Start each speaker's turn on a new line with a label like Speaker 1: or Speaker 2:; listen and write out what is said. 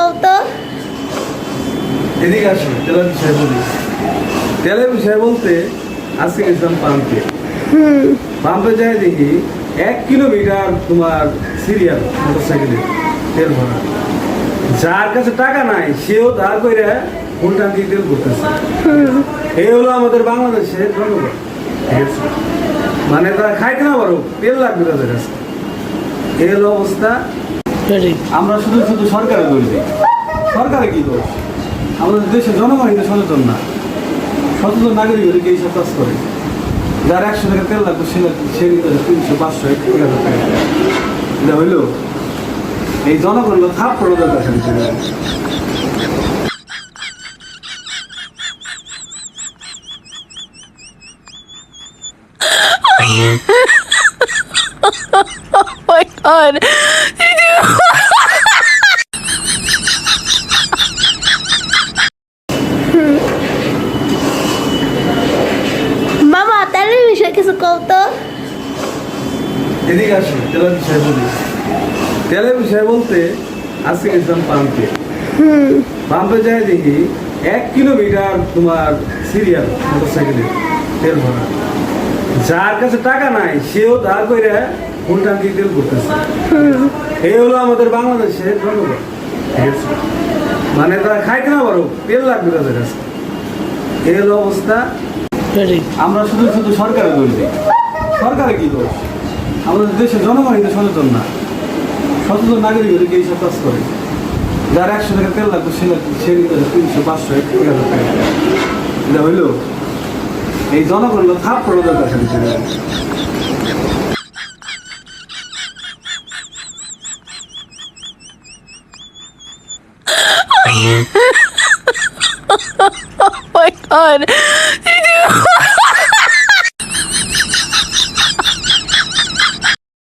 Speaker 1: কত?
Speaker 2: এদিকে আসো, তেলের বিষয় বলি। তেলের বিষয় বলতে আজকে গেছিলাম পাম্পে। পাম্পে যাই দেখি 1 কিলোমিটার তোমার সিরিয়াল মোটরসাইকেলে তেল ভরা। যার কাছে টাকা নাই সেও ধার করে ফুল ট্যাঙ্কি তেল করতেছে। এই হলো আমাদের বাংলাদেশের জনগণ, ঠিক আছে? মানে তারা খাইতে না পারো, তেল লাগবে তাদের কাছে। এই হলো অবস্থা। আমরা শুধু শুধু সরকারের দোষ দিই। সরকারে কি দোষ? আমাদের দেশের জনগণ কিন্তু সচেতন না। সচেতন নাগরিক হলে এইসব কাজ করে। যার 100 টাকা তেল লাগবে সে নিতে 300, 500, 1000 টাকা। এটা হইলো এই জনগণ থাপ পড়ে দরকার।
Speaker 3: Oh my god.
Speaker 1: মামা তেলের বিষয়ে কিছু কত?
Speaker 2: এদিকে আসো, তেলের বিষয় বলি। তেলের বিষয় বলতে আজকে গেছিলাম পাম্পে। পাম্পে যাই দেখি 1 কিলোমিটার তোমার সিরিয়াল মোটরসাইকেলে তেল ভরা। যার কাছে টাকা নাই সেও ধার করে ফুল ট্যাঙ্কি তেল করতেছে। এই হলো আমাদের বাংলাদেশের জনগণ, ঠিক আছে? মানে তারা খাইতে না পারো, তেল লাগবে তাদের কাছে। এই হলো অবস্থা। আমরা শুধু শুধু সরকারের দোষ দিই। সরকারে কি দোষ? আমাদের দেশের জনগণ কিন্তু সচেতন না। সচেতন নাগরিক হলে এইসব কাজ করে। যার 100 টাকা তেল লাগবে সে নিতে 300, 500, 1000 টাকা। এটা হইলো এই জনগণ থাপ পড়ে দরকার।
Speaker 3: Oh my god.